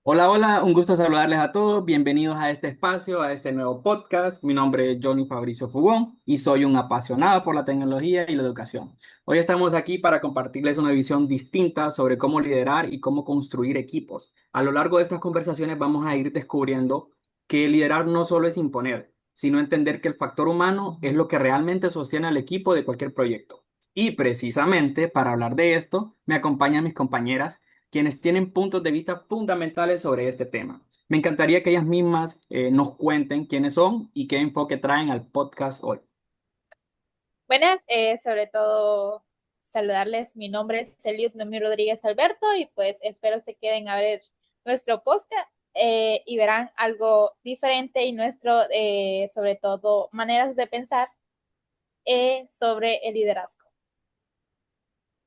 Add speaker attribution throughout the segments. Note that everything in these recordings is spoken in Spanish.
Speaker 1: Hola, hola, un gusto saludarles a todos. Bienvenidos a este espacio, a este nuevo podcast. Mi nombre es Johnny Fabricio Fugón y soy un apasionado por la tecnología y la educación. Hoy estamos aquí para compartirles una visión distinta sobre cómo liderar y cómo construir equipos. A lo largo de estas conversaciones vamos a ir descubriendo que liderar no solo es imponer, sino entender que el factor humano es lo que realmente sostiene al equipo de cualquier proyecto. Y precisamente para hablar de esto, me acompañan mis compañeras quienes tienen puntos de vista fundamentales sobre este tema. Me encantaría que ellas mismas nos cuenten quiénes son y qué enfoque traen al podcast hoy.
Speaker 2: Buenas, sobre todo saludarles. Mi nombre es Eliud Noemí Rodríguez Alberto y pues espero se queden a ver nuestro podcast y verán algo diferente y nuestro, sobre todo, maneras de pensar sobre el liderazgo.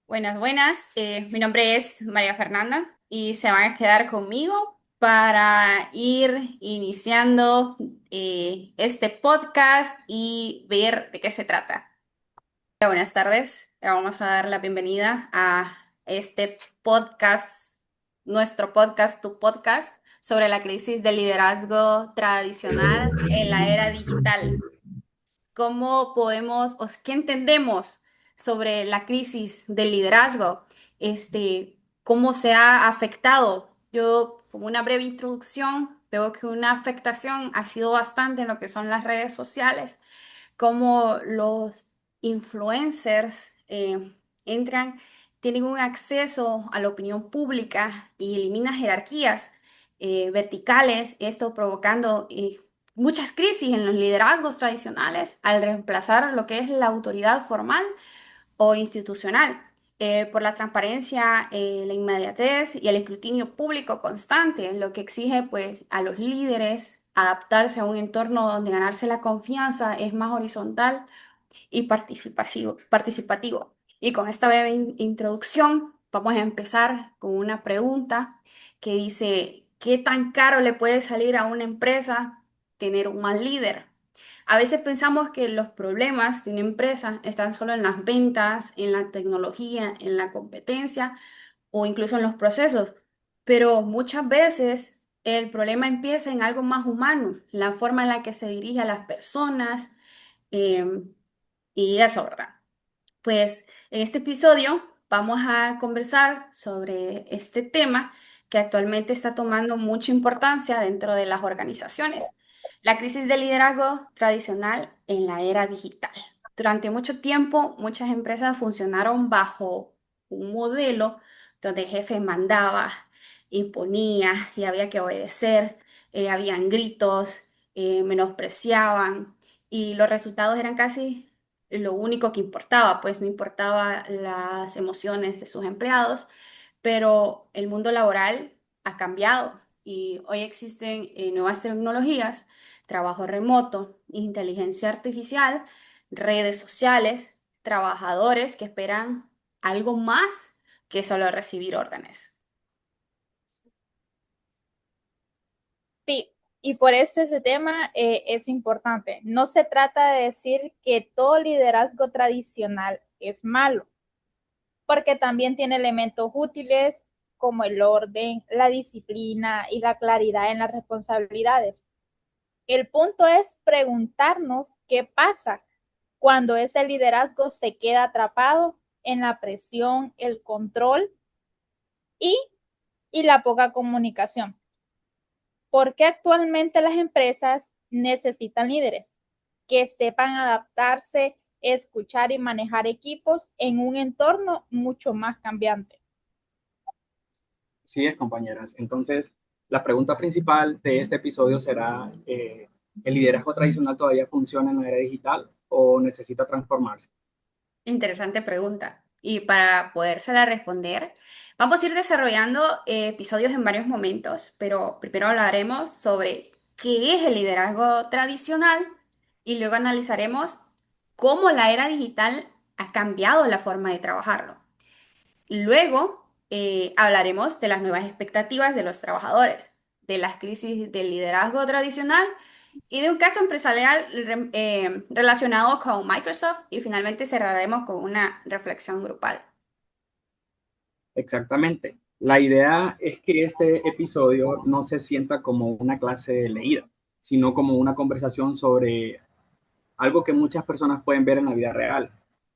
Speaker 3: Buenas, buenas. Mi nombre es María Fernanda y se van a quedar conmigo para ir iniciando este podcast y ver de qué se trata. Buenas tardes. Le vamos a dar la bienvenida a este podcast, nuestro podcast, tu podcast, sobre la crisis del liderazgo tradicional en la era digital. ¿Cómo podemos, o qué entendemos sobre la crisis del liderazgo? ¿Cómo se ha afectado? Yo, como una breve introducción, veo que una afectación ha sido bastante en lo que son las redes sociales, cómo los influencers entran, tienen un acceso a la opinión pública y elimina jerarquías verticales, esto provocando muchas crisis en los liderazgos tradicionales al reemplazar lo que es la autoridad formal o institucional. Por la transparencia, la inmediatez y el escrutinio público constante, lo que exige pues a los líderes adaptarse a un entorno donde ganarse la confianza es más horizontal y participativo. Y con esta breve introducción, vamos a empezar con una pregunta que dice, ¿qué tan caro le puede salir a una empresa tener un mal líder? A veces pensamos que los problemas de una empresa están solo en las ventas, en la tecnología, en la competencia o incluso en los procesos, pero muchas veces el problema empieza en algo más humano, la forma en la que se dirige a las personas, em, y eso, ¿verdad? Pues en este episodio vamos a conversar sobre este tema que actualmente está tomando mucha importancia dentro de las organizaciones, la crisis de liderazgo tradicional en la era digital. Durante mucho tiempo, muchas empresas funcionaron bajo un modelo donde el jefe mandaba, imponía y había que obedecer, habían gritos, menospreciaban y los resultados eran casi lo único que importaba, pues no importaba las emociones de sus empleados, pero el mundo laboral ha cambiado y hoy existen nuevas tecnologías, trabajo remoto, inteligencia artificial, redes sociales, trabajadores que esperan algo más que solo recibir órdenes.
Speaker 2: Sí, y por eso ese tema es importante. No se trata de decir que todo liderazgo tradicional es malo, porque también tiene elementos útiles como el orden, la disciplina y la claridad en las responsabilidades. El punto es preguntarnos qué pasa cuando ese liderazgo se queda atrapado en la presión, el control y, y la poca comunicación. ¿Por qué actualmente las empresas necesitan líderes que sepan adaptarse, escuchar y manejar equipos en un entorno mucho más cambiante?
Speaker 1: Así es, compañeras. Entonces, la pregunta principal de este episodio será, ¿el liderazgo tradicional todavía funciona en la era digital o necesita transformarse?
Speaker 3: Interesante pregunta. Y para podérsela responder, vamos a ir desarrollando episodios en varios momentos, pero primero hablaremos sobre qué es el liderazgo tradicional y luego analizaremos cómo la era digital ha cambiado la forma de trabajarlo. Luego hablaremos de las nuevas expectativas de los trabajadores, de las crisis del liderazgo tradicional y de un caso empresarial relacionado con Microsoft y finalmente cerraremos con una reflexión grupal.
Speaker 1: Exactamente. La idea es que este episodio no se sienta como una clase leída, sino como una conversación sobre algo que muchas personas pueden ver en la vida real.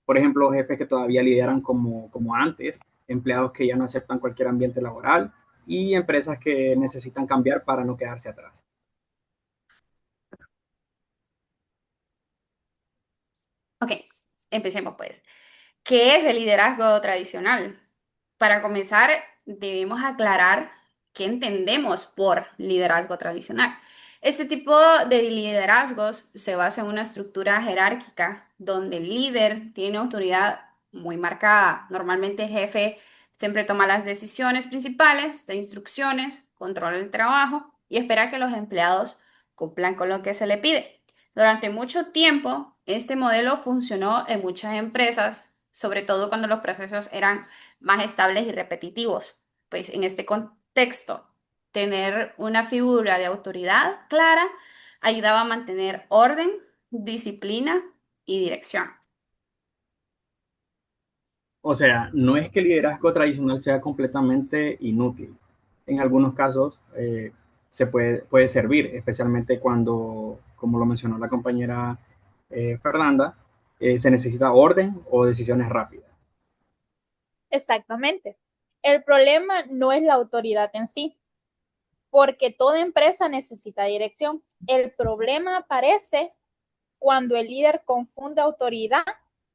Speaker 1: Por ejemplo, jefes que todavía lideran como antes, empleados que ya no aceptan cualquier ambiente laboral y empresas que necesitan cambiar para no quedarse atrás.
Speaker 3: Ok, empecemos pues. ¿Qué es el liderazgo tradicional? Para comenzar, debemos aclarar qué entendemos por liderazgo tradicional. Este tipo de liderazgos se basa en una estructura jerárquica donde el líder tiene autoridad muy marcada. Normalmente el jefe siempre toma las decisiones principales, da instrucciones, controla el trabajo y espera que los empleados cumplan con lo que se le pide. Durante mucho tiempo, este modelo funcionó en muchas empresas, sobre todo cuando los procesos eran más estables y repetitivos. Pues en este contexto, tener una figura de autoridad clara ayudaba a mantener orden, disciplina y dirección.
Speaker 1: O sea, no es que el liderazgo tradicional sea completamente inútil. En algunos casos puede servir, especialmente cuando, como lo mencionó la compañera Fernanda, se necesita orden o decisiones rápidas.
Speaker 2: Exactamente. El problema no es la autoridad en sí, porque toda empresa necesita dirección. El problema aparece cuando el líder confunde autoridad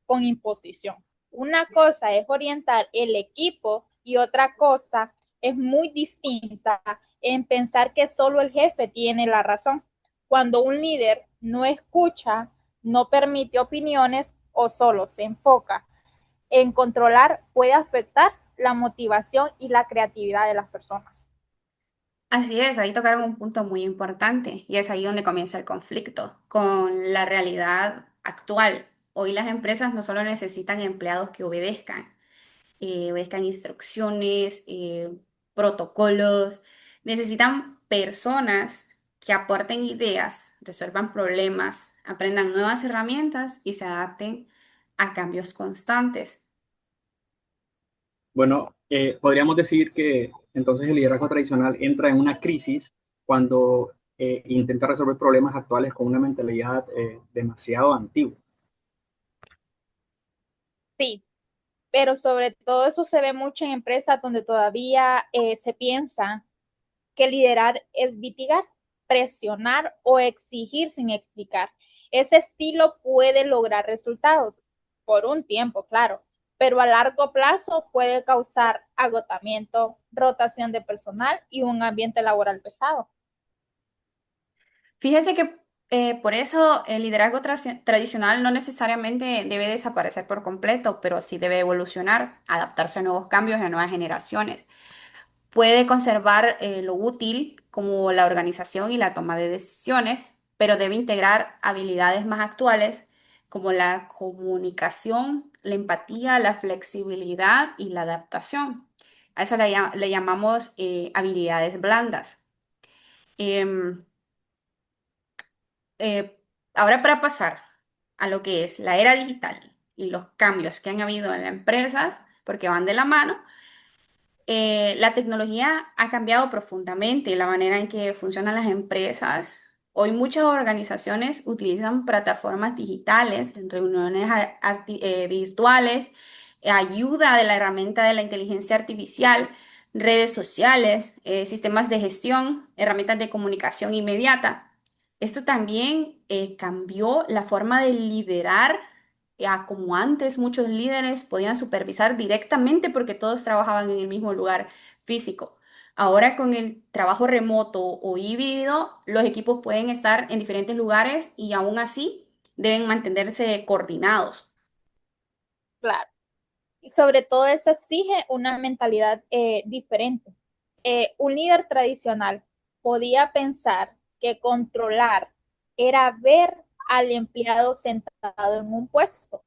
Speaker 2: con imposición. Una cosa es orientar el equipo y otra cosa es muy distinta en pensar que solo el jefe tiene la razón. Cuando un líder no escucha, no permite opiniones o solo se enfoca en controlar, puede afectar la motivación y la creatividad de las personas.
Speaker 3: Así es, ahí tocaron un punto muy importante y es ahí donde comienza el conflicto con la realidad actual. Hoy las empresas no solo necesitan empleados que obedezcan instrucciones, protocolos, necesitan personas que aporten ideas, resuelvan problemas, aprendan nuevas herramientas y se adapten a cambios constantes.
Speaker 1: Bueno, podríamos decir que entonces el liderazgo tradicional entra en una crisis cuando intenta resolver problemas actuales con una mentalidad demasiado antigua.
Speaker 2: Sí, pero sobre todo eso se ve mucho en empresas donde todavía se piensa que liderar es litigar, presionar o exigir sin explicar. Ese estilo puede lograr resultados por un tiempo, claro, pero a largo plazo puede causar agotamiento, rotación de personal y un ambiente laboral pesado.
Speaker 3: Fíjese que por eso el liderazgo tradicional no necesariamente debe desaparecer por completo, pero sí debe evolucionar, adaptarse a nuevos cambios y a nuevas generaciones. Puede conservar lo útil como la organización y la toma de decisiones, pero debe integrar habilidades más actuales como la comunicación, la empatía, la flexibilidad y la adaptación. A eso le llamamos habilidades blandas. Em, eh, Ahora para pasar a lo que es la era digital y los cambios que han habido en las empresas, porque van de la mano. La tecnología ha cambiado profundamente la manera en que funcionan las empresas. Hoy muchas organizaciones utilizan plataformas digitales, reuniones virtuales, ayuda de la herramienta de la inteligencia artificial, redes sociales, sistemas de gestión, herramientas de comunicación inmediata. Esto también cambió la forma de liderar a como antes muchos líderes podían supervisar directamente porque todos trabajaban en el mismo lugar físico. Ahora con el trabajo remoto o híbrido, los equipos pueden estar en diferentes lugares y aún así deben mantenerse coordinados.
Speaker 2: Claro. Y sobre todo eso exige una mentalidad diferente. Un líder tradicional podía pensar que controlar era ver al empleado sentado en un puesto,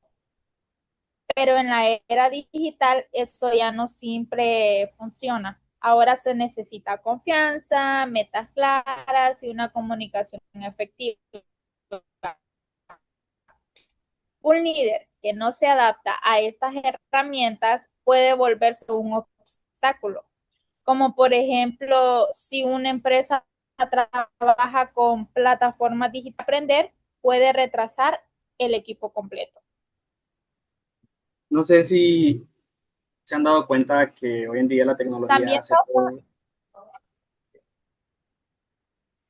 Speaker 2: pero en la era digital eso ya no siempre funciona. Ahora se necesita confianza, metas claras y una comunicación efectiva. Un líder que no se adapta a estas herramientas puede volverse un obstáculo. como por ejemplo, si una empresa trabaja con plataformas digitales, aprender puede retrasar el equipo completo.
Speaker 1: No sé si se han dado cuenta que hoy en día la tecnología
Speaker 2: También
Speaker 1: hace todo.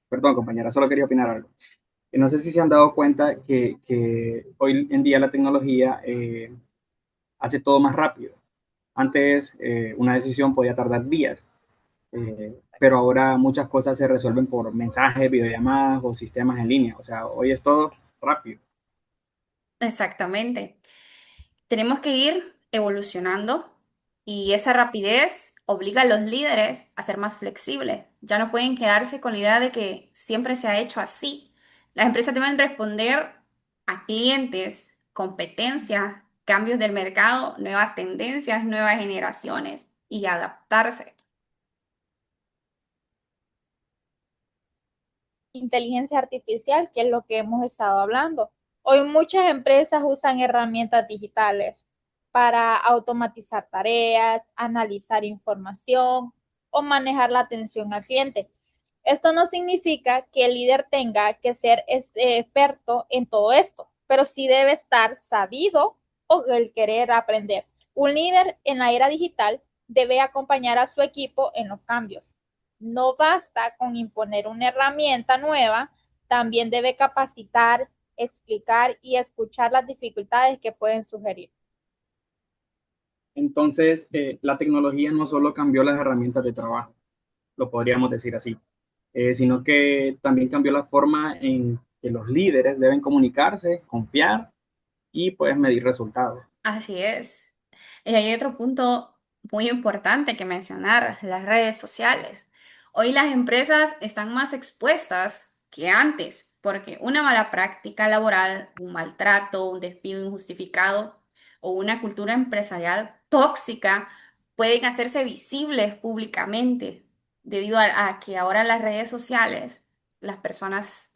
Speaker 1: Perdón, compañera, solo quería opinar algo. No sé si se han dado cuenta que hoy en día la tecnología hace todo más rápido. Antes una decisión podía tardar días, pero ahora muchas cosas se resuelven por mensajes, videollamadas o sistemas en línea. O sea, hoy es todo rápido.
Speaker 3: Exactamente. Tenemos que ir evolucionando y esa rapidez obliga a los líderes a ser más flexibles. Ya no pueden quedarse con la idea de que siempre se ha hecho así. Las empresas deben responder a clientes, competencias, cambios del mercado, nuevas tendencias, nuevas generaciones y adaptarse.
Speaker 2: inteligencia artificial, que es lo que hemos estado hablando. Hoy muchas empresas usan herramientas digitales para automatizar tareas, analizar información o manejar la atención al cliente. Esto no significa que el líder tenga que ser experto en todo esto, pero sí debe estar sabido o el querer aprender. Un líder en la era digital debe acompañar a su equipo en los cambios. No basta con imponer una herramienta nueva, también debe capacitar, explicar y escuchar las dificultades que pueden sugerir.
Speaker 1: Entonces, la tecnología no solo cambió las herramientas de trabajo, lo podríamos decir así, sino que también cambió la forma en que los líderes deben comunicarse, confiar y pues medir resultados.
Speaker 3: Así es. Y hay otro punto muy importante que mencionar, las redes sociales. Hoy las empresas están más expuestas que antes, porque una mala práctica laboral, un maltrato, un despido injustificado o una cultura empresarial tóxica pueden hacerse visibles públicamente debido a que ahora las redes sociales, las personas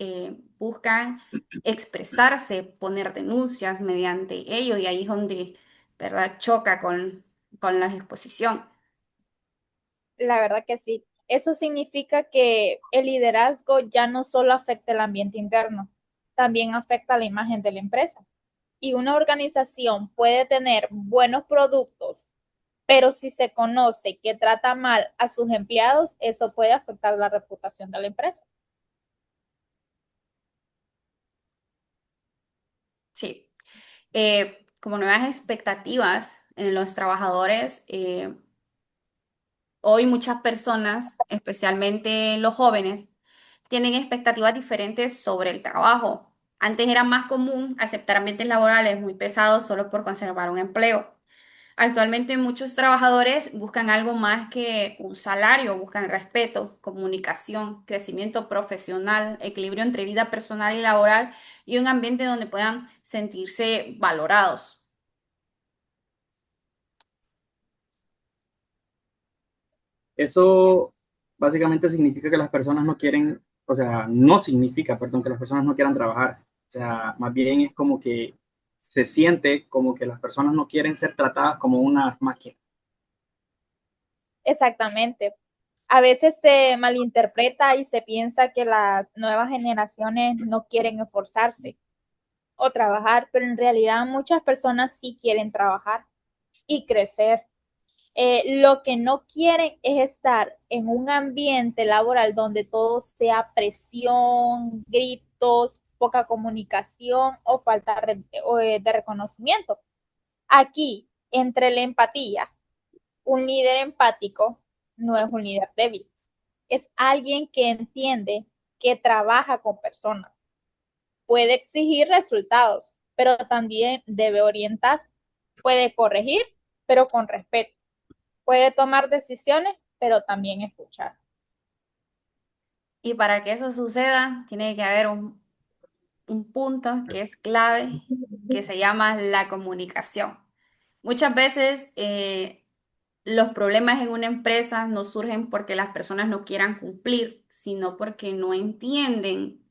Speaker 3: buscan expresarse, poner denuncias mediante ello y ahí es donde, ¿verdad?, choca con la exposición.
Speaker 2: La verdad que sí. Eso significa que el liderazgo ya no solo afecta el ambiente interno, también afecta la imagen de la empresa. Y una organización puede tener buenos productos, pero si se conoce que trata mal a sus empleados, eso puede afectar la reputación de la empresa.
Speaker 3: Sí. Como nuevas expectativas en los trabajadores, hoy muchas personas, especialmente los jóvenes, tienen expectativas diferentes sobre el trabajo. Antes era más común aceptar ambientes laborales muy pesados solo por conservar un empleo. Actualmente muchos trabajadores buscan algo más que un salario, buscan respeto, comunicación, crecimiento profesional, equilibrio entre vida personal y laboral y un ambiente donde puedan sentirse valorados.
Speaker 1: Eso básicamente significa que las personas no quieren, o sea, no significa, perdón, que las personas no quieran trabajar. O sea, más bien es como que se siente como que las personas no quieren ser tratadas como unas máquinas.
Speaker 2: Exactamente. A veces se malinterpreta y se piensa que las nuevas generaciones no quieren esforzarse o trabajar, pero en realidad muchas personas sí quieren trabajar y crecer. Lo que no quieren es estar en un ambiente laboral donde todo sea presión, gritos, poca comunicación o falta de reconocimiento. Aquí, entre la empatía, un líder empático no es un líder débil, es alguien que entiende que trabaja con personas, puede exigir resultados, pero también debe orientar, puede corregir, pero con respeto, puede tomar decisiones, pero también escuchar.
Speaker 3: Y para que eso suceda, tiene que haber un punto que es clave, que se llama la comunicación. Muchas veces los problemas en una empresa no surgen porque las personas no quieran cumplir, sino porque no entienden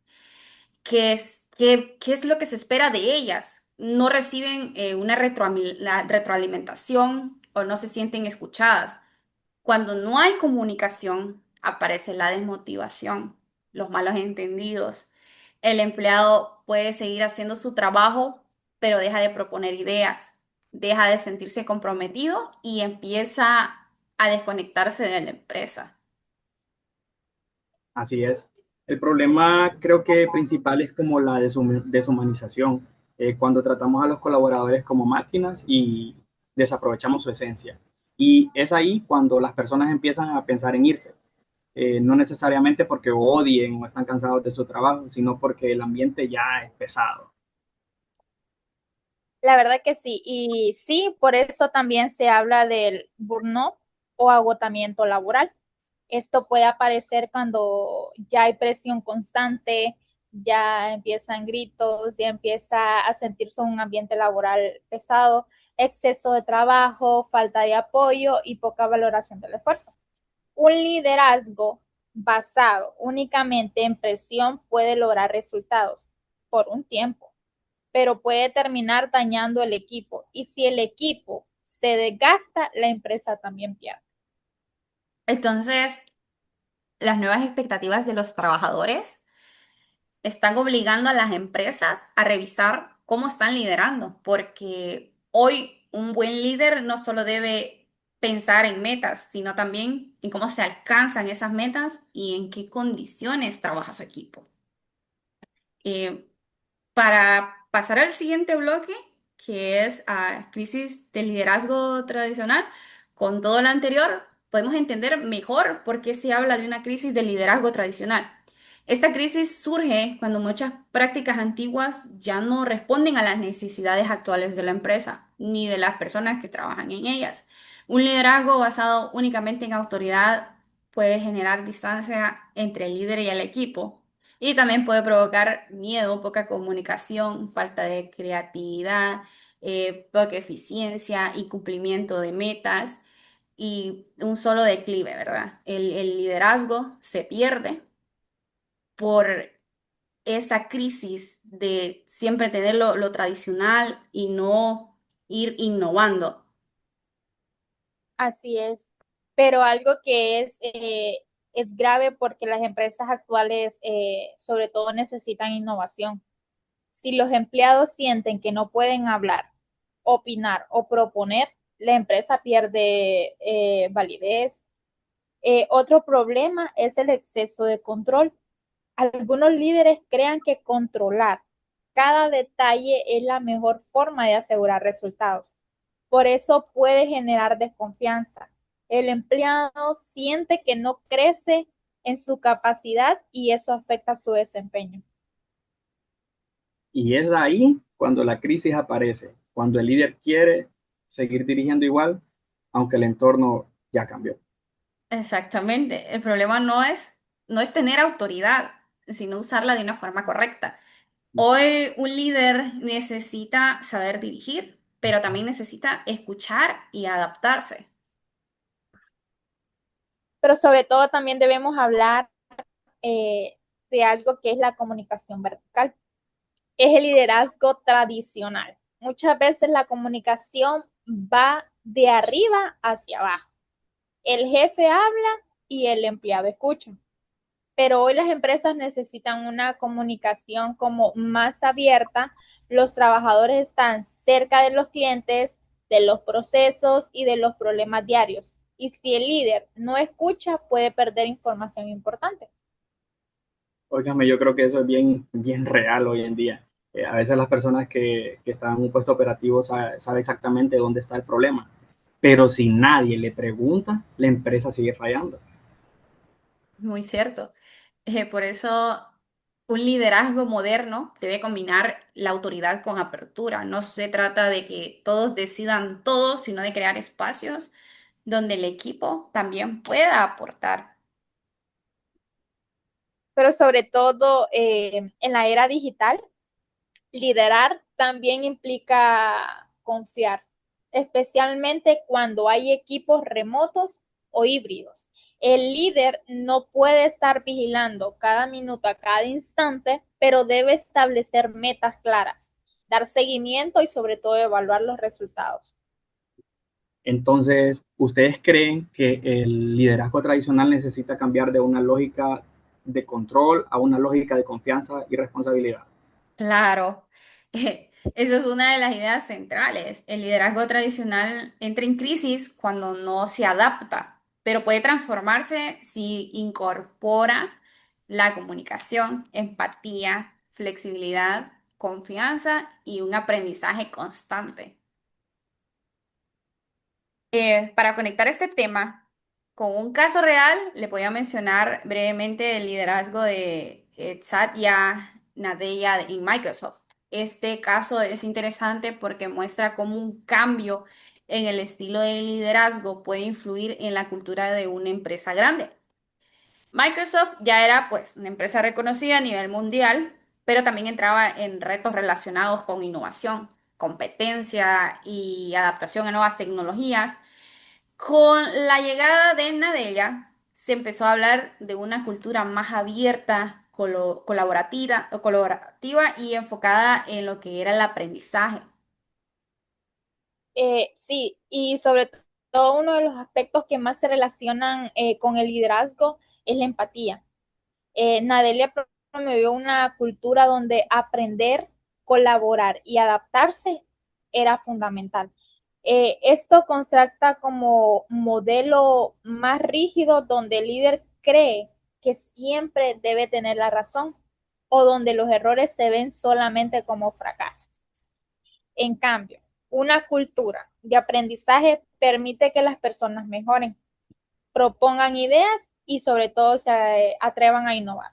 Speaker 3: qué es lo que se espera de ellas. No reciben una la retroalimentación o no se sienten escuchadas. Cuando no hay comunicación, aparece la desmotivación, los malos entendidos. El empleado puede seguir haciendo su trabajo, pero deja de proponer ideas, deja de sentirse comprometido y empieza a desconectarse de la empresa.
Speaker 1: Así es. El problema creo que principal es como la deshumanización, cuando tratamos a los colaboradores como máquinas y desaprovechamos su esencia. Y es ahí cuando las personas empiezan a pensar en irse, no necesariamente porque odien o están cansados de su trabajo, sino porque el ambiente ya es pesado.
Speaker 2: La verdad que sí. Y sí, por eso también se habla del burnout o agotamiento laboral. Esto puede aparecer cuando ya hay presión constante, ya empiezan gritos, ya empieza a sentirse un ambiente laboral pesado, exceso de trabajo, falta de apoyo y poca valoración del esfuerzo. Un liderazgo basado únicamente en presión puede lograr resultados por un tiempo, pero puede terminar dañando el equipo. Y si el equipo se desgasta, la empresa también pierde.
Speaker 3: Entonces, las nuevas expectativas de los trabajadores están obligando a las empresas a revisar cómo están liderando, porque hoy un buen líder no solo debe pensar en metas, sino también en cómo se alcanzan esas metas y en qué condiciones trabaja su equipo. Eh, para pasar al siguiente bloque, que es crisis del liderazgo tradicional, con todo lo anterior, podemos entender mejor por qué se habla de una crisis del liderazgo tradicional. Esta crisis surge cuando muchas prácticas antiguas ya no responden a las necesidades actuales de la empresa, ni de las personas que trabajan en ellas. Un liderazgo basado únicamente en autoridad puede generar distancia entre el líder y el equipo y también puede provocar miedo, poca comunicación, falta de creatividad, poca eficiencia y cumplimiento de metas y un solo declive, ¿verdad? El liderazgo se pierde por esa crisis de siempre tener lo tradicional y no ir innovando.
Speaker 2: Así es. Pero algo que es grave porque las empresas actuales sobre todo necesitan innovación. Si los empleados sienten que no pueden hablar, opinar o proponer, la empresa pierde validez. Otro problema es el exceso de control. Algunos líderes crean que controlar cada detalle es la mejor forma de asegurar resultados. Por eso puede generar desconfianza. El empleado siente que no crece en su capacidad y eso afecta su desempeño.
Speaker 1: Y es ahí cuando la crisis aparece, cuando el líder quiere seguir dirigiendo igual, aunque el entorno ya cambió.
Speaker 3: Exactamente. El problema no es tener autoridad, sino usarla de una forma correcta. Hoy un líder necesita saber dirigir, pero también necesita escuchar y adaptarse.
Speaker 2: Pero sobre todo también debemos hablar eh, de algo que es la comunicación vertical. Es el liderazgo tradicional. Muchas veces la comunicación va de arriba hacia abajo. El jefe habla y el empleado escucha. Pero hoy las empresas necesitan una comunicación como más abierta. Los trabajadores están cerca de los clientes, de los procesos y de los problemas diarios. Y si el líder no escucha, puede perder información importante.
Speaker 1: Óigame, yo creo que eso es bien, bien real hoy en día. A veces las personas que están en un puesto operativo saben exactamente dónde está el problema, pero si nadie le pregunta, la empresa sigue fallando.
Speaker 3: Muy cierto. Por eso un liderazgo moderno debe combinar la autoridad con apertura. No se trata de que todos decidan todo, sino de crear espacios donde el equipo también pueda aportar.
Speaker 2: Pero sobre todo en la era digital, liderar también implica confiar, especialmente cuando hay equipos remotos o híbridos. El líder no puede estar vigilando cada minuto a cada instante, pero debe establecer metas claras, dar seguimiento y sobre todo evaluar los resultados.
Speaker 1: Entonces, ¿ustedes creen que el liderazgo tradicional necesita cambiar de una lógica de control a una lógica de confianza y responsabilidad?
Speaker 3: Claro, eso es una de las ideas centrales. El liderazgo tradicional entra en crisis cuando no se adapta, pero puede transformarse si incorpora la comunicación, empatía, flexibilidad, confianza y un aprendizaje constante. Para conectar este tema con un caso real, le voy a mencionar brevemente el liderazgo de Satya Nadella en Microsoft. Este caso es interesante porque muestra cómo un cambio en el estilo de liderazgo puede influir en la cultura de una empresa grande. Microsoft ya era pues una empresa reconocida a nivel mundial, pero también entraba en retos relacionados con innovación, competencia y adaptación a nuevas tecnologías. Con la llegada de Nadella, se empezó a hablar de una cultura más abierta, colaborativa y enfocada en lo que era el aprendizaje.
Speaker 2: Sí, y sobre todo uno de los aspectos que más se relacionan con el liderazgo es la empatía. Nadelia promovió una cultura donde aprender, colaborar y adaptarse era fundamental. Esto contrasta como modelo más rígido donde el líder cree que siempre debe tener la razón o donde los errores se ven solamente como fracasos. En cambio, una cultura de aprendizaje permite que las personas mejoren, propongan ideas y sobre todo se atrevan a innovar.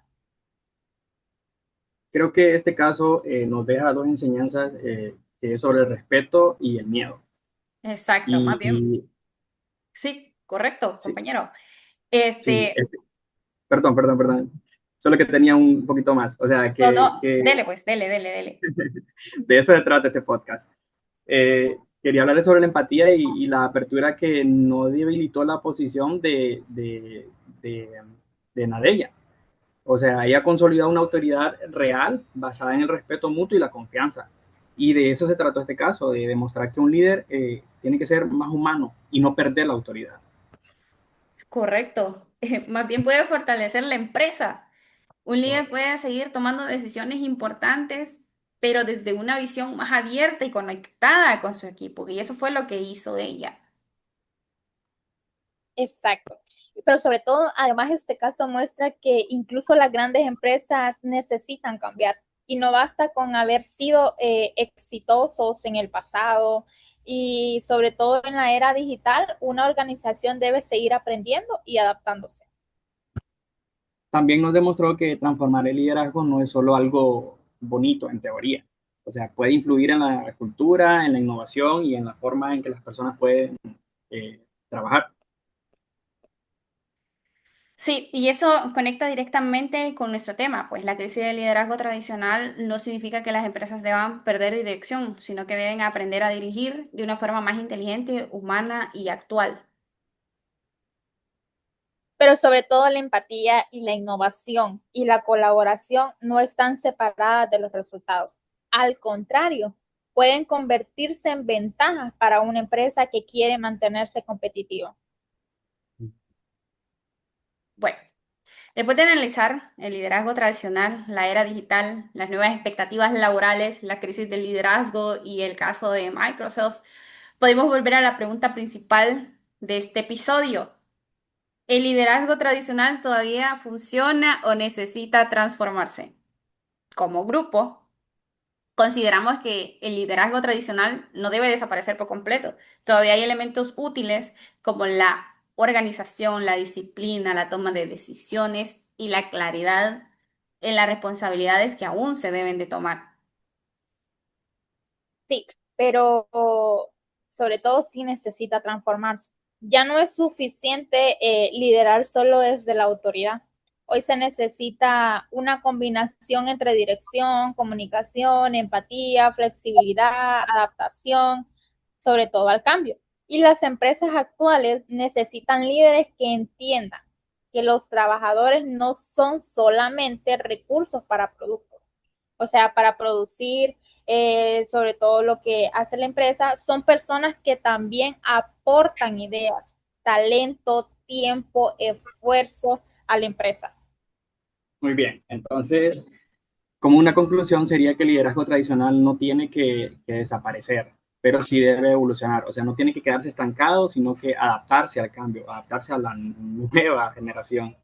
Speaker 1: Creo que este caso nos deja dos enseñanzas, que es sobre el respeto y el miedo.
Speaker 3: Exacto, más
Speaker 1: Y,
Speaker 3: bien.
Speaker 1: y
Speaker 3: Sí, correcto,
Speaker 1: sí,
Speaker 3: compañero.
Speaker 1: sí,
Speaker 3: Este,
Speaker 1: perdón. Solo que tenía un poquito más. O sea,
Speaker 3: no, no, dele pues, dele.
Speaker 1: de eso se trata este podcast. Quería hablarles sobre la empatía y la apertura que no debilitó la posición de, de Nadella. O sea, ella consolidó una autoridad real basada en el respeto mutuo y la confianza. Y de eso se trató este caso, de demostrar que un líder tiene que ser más humano y no perder la autoridad.
Speaker 3: Correcto. Más bien puede fortalecer la empresa. Un líder
Speaker 1: Correcto.
Speaker 3: puede seguir tomando decisiones importantes, pero desde una visión más abierta y conectada con su equipo. Y eso fue lo que hizo ella.
Speaker 2: Exacto. Pero sobre todo, además, este caso muestra que incluso las grandes empresas necesitan cambiar y no basta con haber sido exitosos en el pasado y sobre todo en la era digital, una organización debe seguir aprendiendo y adaptándose.
Speaker 1: También nos demostró que transformar el liderazgo no es solo algo bonito en teoría. O sea, puede influir en la cultura, en la innovación y en la forma en que las personas pueden trabajar.
Speaker 3: Sí, y eso conecta directamente con nuestro tema, pues la crisis del liderazgo tradicional no significa que las empresas deban perder dirección, sino que deben aprender a dirigir de una forma más inteligente, humana y actual.
Speaker 2: Pero sobre todo la empatía y la innovación y la colaboración no están separadas de los resultados. Al contrario, pueden convertirse en ventajas para una empresa que quiere mantenerse competitiva.
Speaker 3: Bueno, después de analizar el liderazgo tradicional, la era digital, las nuevas expectativas laborales, la crisis del liderazgo y el caso de Microsoft, podemos volver a la pregunta principal de este episodio. ¿El liderazgo tradicional todavía funciona o necesita transformarse? Como grupo, consideramos que el liderazgo tradicional no debe desaparecer por completo. Todavía hay elementos útiles como la organización, la disciplina, la toma de decisiones y la claridad en las responsabilidades que aún se deben de tomar.
Speaker 2: Sí, pero sobre todo sí necesita transformarse. Ya no es suficiente liderar solo desde la autoridad. Hoy se necesita una combinación entre dirección, comunicación, empatía, flexibilidad, adaptación, sobre todo al cambio. Y las empresas actuales necesitan líderes que entiendan que los trabajadores no son solamente recursos para productos, o sea, para producir, sobre todo lo que hace la empresa, son personas que también aportan ideas, talento, tiempo, esfuerzo a la empresa.
Speaker 1: Muy bien, entonces, como una conclusión sería que el liderazgo tradicional no tiene que desaparecer, pero sí debe evolucionar. O sea, no tiene que quedarse estancado, sino que adaptarse al cambio, adaptarse a la nueva generación.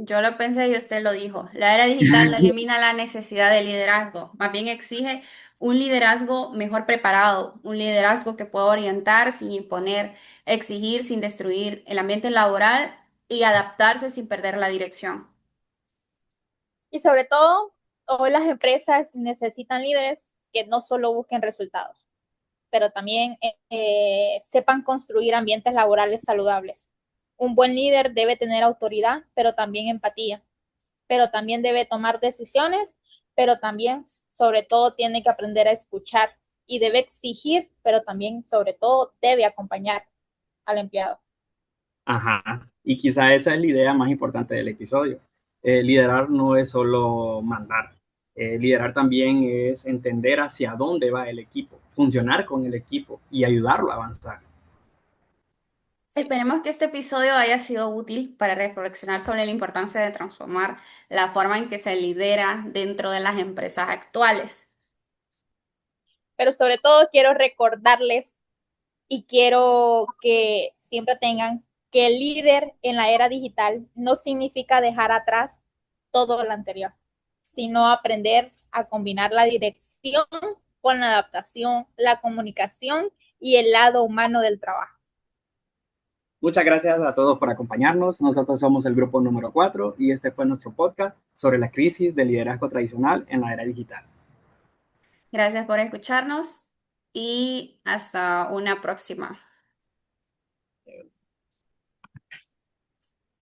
Speaker 3: Yo lo pensé y usted lo dijo. La era digital no elimina la necesidad de liderazgo, más bien exige un liderazgo mejor preparado, un liderazgo que pueda orientar sin imponer, exigir sin destruir el ambiente laboral y adaptarse sin perder la dirección.
Speaker 2: Y sobre todo, hoy las empresas necesitan líderes que no solo busquen resultados, pero también sepan construir ambientes laborales saludables. Un buen líder debe tener autoridad, pero también empatía, pero también debe tomar decisiones, pero también, sobre todo, tiene que aprender a escuchar y debe exigir, pero también, sobre todo, debe acompañar al empleado.
Speaker 1: Ajá, y quizá esa es la idea más importante del episodio. Liderar no es solo mandar. Liderar también es entender hacia dónde va el equipo, funcionar con el equipo y ayudarlo a avanzar.
Speaker 2: Sí.
Speaker 3: Esperemos que este episodio haya sido útil para reflexionar sobre la importancia de transformar la forma en que se lidera dentro de las empresas actuales.
Speaker 2: Pero sobre todo quiero recordarles y quiero que siempre tengan que el líder en la era digital no significa dejar atrás todo lo anterior, sino aprender a combinar la dirección con la adaptación, la comunicación y el lado humano del trabajo.
Speaker 1: Muchas gracias a todos por acompañarnos. Nosotros somos el grupo número 4 y este fue nuestro podcast sobre la crisis del liderazgo tradicional en la era digital.
Speaker 3: Gracias por escucharnos y hasta una próxima.